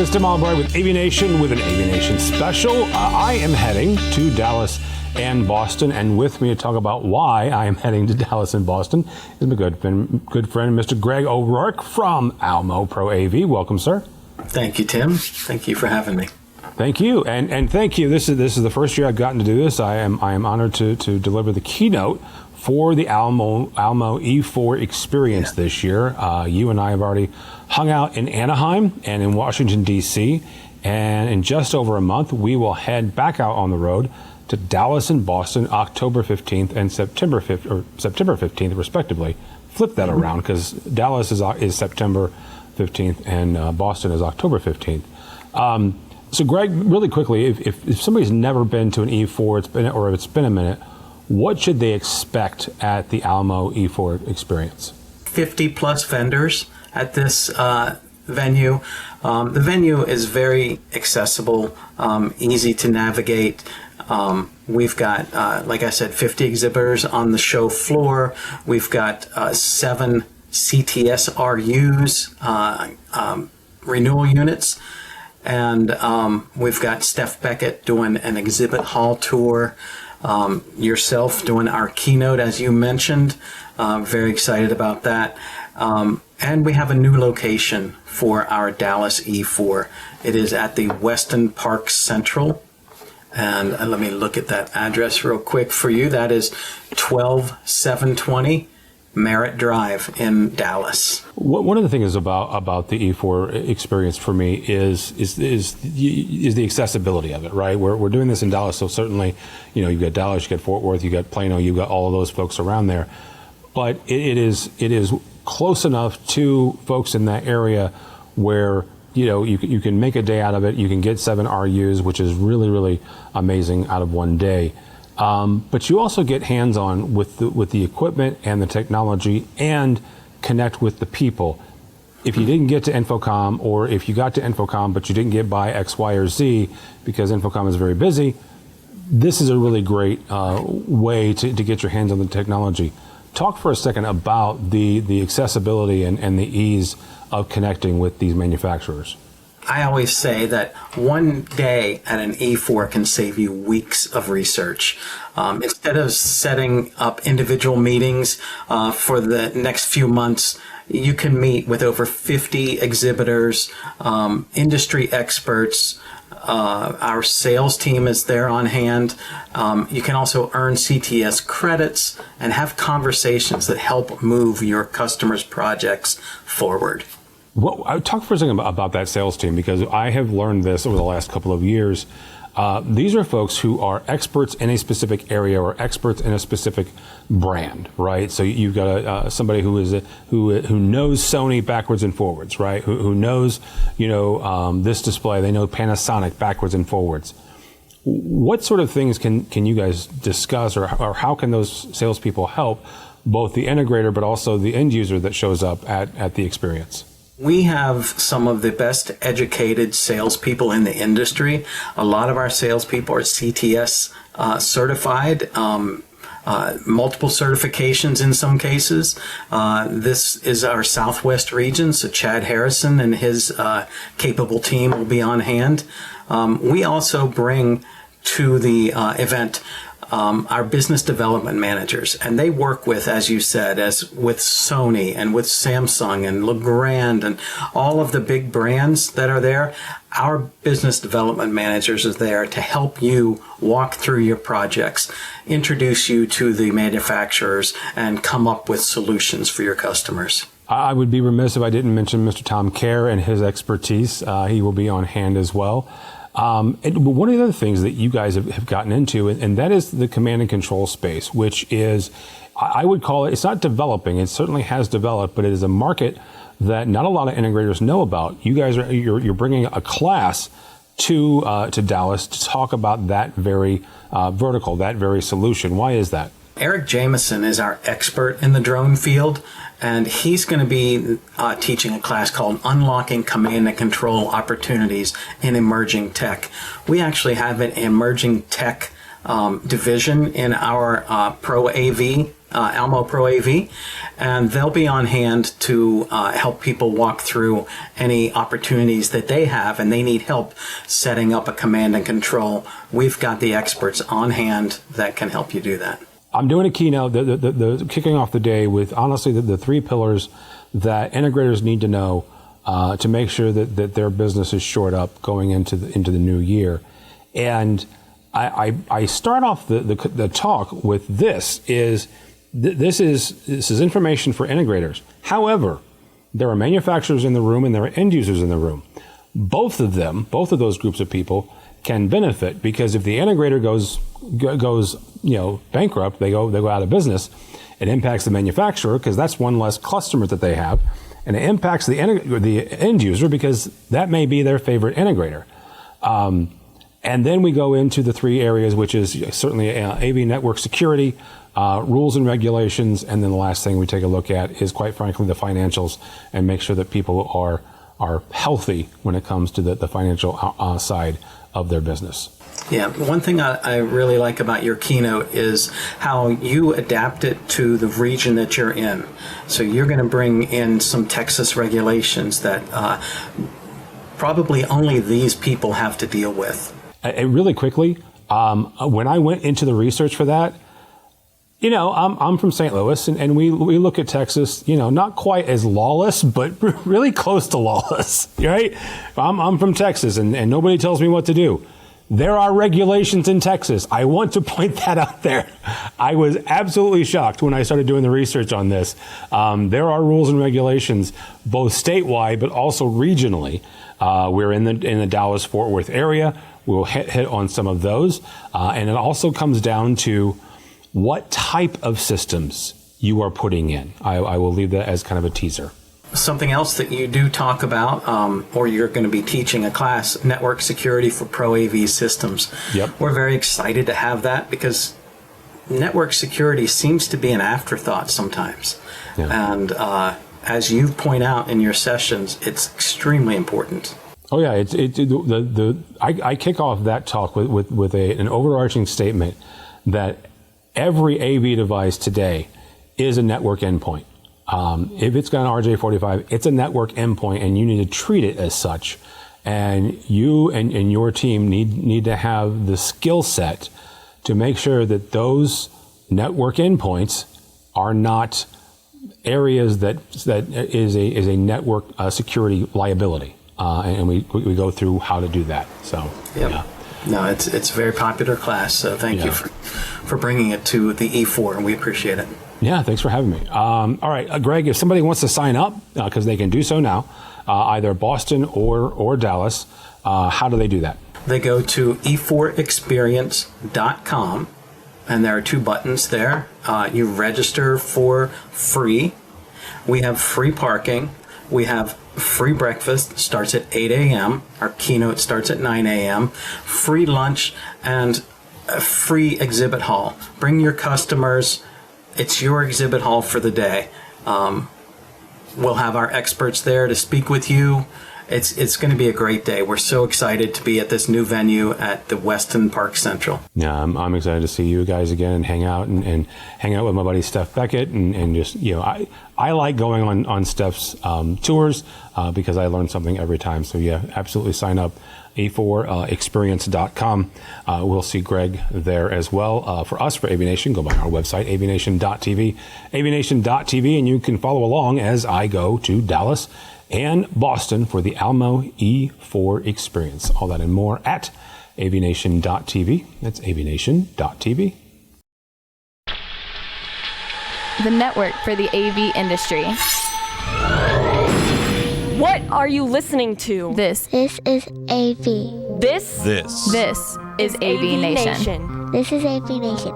It's Tim Albright with AVNation with an AVNation special. I am heading to Dallas and Boston, and with me to talk about why I am heading to Dallas and Boston is my good friend, Mr. Greg O'Rourke from Almo Pro AV. Welcome, sir. Thank you, Tim. Thank you for having me. Thank you, and thank you. This is the first year I've gotten to do this. I am honored to deliver the keynote for the Almo E4 experience this year. You and I have already hung out in Anaheim and in Washington, D.C., and in just over a month, we will head back out on the road to Dallas and Boston, October 15th and September 15th, respectively. Flip that around, because Dallas is September 15th and Boston is October 15th. So, Greg, really quickly, if somebody's never been to an E4, if it's been a minute, what should they expect at the Almo E4 experience? 50 plus vendors at this venue. The venue is very accessible, easy to navigate. We've got, like I said, 50 exhibitors on the show floor. We've got 7 CTS RUs, renewal units. And we've got Steph Beckett doing an exhibit hall tour. Yourself doing our keynote, as you mentioned. Very excited about that. And we have a new location for our Dallas E4. It is at the Weston Park Central. And let me look at that address real quick for you. That is 12720 Merritt Drive in Dallas. One of the things about the E4 experience for me is the accessibility of it, right? We're doing this in Dallas, so certainly, you've got Dallas, you've got Fort Worth, you've got Plano, you've got all of those folks around there. But it is close enough to folks in that area where you can make a day out of it. You can get 7 RUs, which is really, really amazing out of one day. But you also get hands-on with the equipment and the technology and connect with the people. If you didn't get to Infocom, or if you got to Infocom but you didn't get by X, Y, or Z because Infocom is very busy, this is a really great way to get your hands on the technology. Talk for a second about the accessibility and the ease of connecting with these manufacturers. I always say that one day at an E4 can save you weeks of research. Instead of setting up individual meetings for the next few months, you can meet with over 50 exhibitors, industry experts. Our sales team is there on hand. You can also earn CTS credits and have conversations that help move your customers' projects forward. Well, I talk for a second about that sales team, because I have learned this over the last couple of years. These are folks who are experts in a specific area or experts in a specific brand, right? So you've got somebody who knows Sony backwards and forwards, right? Who knows this display. They know Panasonic backwards and forwards. What sort of things can you guys discuss, or how can those salespeople help both the integrator but also the end user that shows up at the experience? We have some of the best educated salespeople in the industry. A lot of our salespeople are CTS certified, multiple certifications in some cases. This is our Southwest region, so Chad Harrison and his capable team will be on hand. We also bring to the event our business development managers, and they work with, as you said, with Sony and with Samsung and Legrand and all of the big brands that are there. Our business development managers are there to help you walk through your projects, introduce you to the manufacturers, and come up with solutions for your customers. I would be remiss if I didn't mention Mr. Tom Kerr and his expertise. He will be on hand as well. And one of the other things that you guys have gotten into, and that is the command and control space, which is, I would call it, it's not developing, it certainly has developed, but it is a market that not a lot of integrators know about. You guys you're bringing a class to Dallas to talk about that very vertical, that very solution. Why is that? Eric Jameson is our expert in the drone field, and he's going to be teaching a class called Unlocking Command and Control Opportunities in Emerging Tech. We actually have an emerging tech division in our Pro AV Almo Pro AV, and they'll be on hand to help people walk through any opportunities that they have, and they need help setting up a command and control. We've got the experts on hand that can help you do that. I'm doing a keynote, the kicking off the day with, honestly, the three pillars that integrators need to know to make sure that their business is shored up going into the new year. And I start off the talk with this is information for integrators. However, there are manufacturers in the room and there are end users in the room. Both of those groups of people can benefit, because if the integrator goes bankrupt, they go out of business, it impacts the manufacturer because that's one less customer that they have, and it impacts the end user because that may be their favorite integrator. And then we go into the three areas, which is certainly AV network security, rules and regulations, and then the last thing we take a look at is, quite frankly, the financials, and make sure that people are healthy when it comes to the financial side of their business. Yeah, one thing I really like about your keynote is how you adapt it to the region that you're in. So you're going to bring in some Texas regulations that probably only these people have to deal with. Really quickly, when I went into the research for that, I'm from St. Louis, and we look at Texas, not quite as lawless, but really close to lawless, right? I'm from Texas, and nobody tells me what to do. There are regulations in Texas. I want to point that out there. I was absolutely shocked when I started doing the research on this. There are rules and regulations, both statewide, but also regionally. We're in the Dallas-Fort Worth area. We'll hit on some of those. And it also comes down to what type of systems you are putting in. I will leave that as kind of a teaser. Something else that you do talk about, or you're going to be teaching a class, network security for Pro AV systems. Yep. We're very excited to have that because network security seems to be an afterthought sometimes. Yeah. And as you point out in your sessions, it's extremely important. Oh yeah, I kick off that talk with an overarching statement that every AV device today is a network endpoint. If it's got an RJ45, it's a network endpoint, and you need to treat it as such. And you and your team need to have the skill set to make sure that those network endpoints are not areas that is a network security liability. And we go through how to do that. So, yep. Yeah. No, it's a very popular class. So thank you for bringing it to the E4, and we appreciate it. Yeah, thanks for having me. All right, Greg, if somebody wants to sign up, because they can do so now, either Boston or Dallas, how do they do that? They go to e4experience.com, and there are two buttons there. You register for free. We have free parking. We have free breakfast, starts at 8 a.m. Our keynote starts at 9 a.m. Free lunch and a free exhibit hall. Bring your customers. It's your exhibit hall for the day. We'll have our experts there to speak with you. It's going to be a great day. We're so excited to be at this new venue at the Weston Park Central. Yeah, I'm excited to see you guys again and hang out and hang out with my buddy Steph Beckett and just, I like going on Steph's tours because I learn something every time. So yeah, absolutely sign up. A4experience.com. We'll see Greg there as well. For us, for AVNation, go by our website, avnation.tv, avnation.tv, and you can follow along as I go to Dallas and Boston for the Almo E4 experience. All that and more at avnation.tv. That's avnation.tv. The network for the AV industry. What are you listening to? This is AV. This is AVNation. This is AVNation.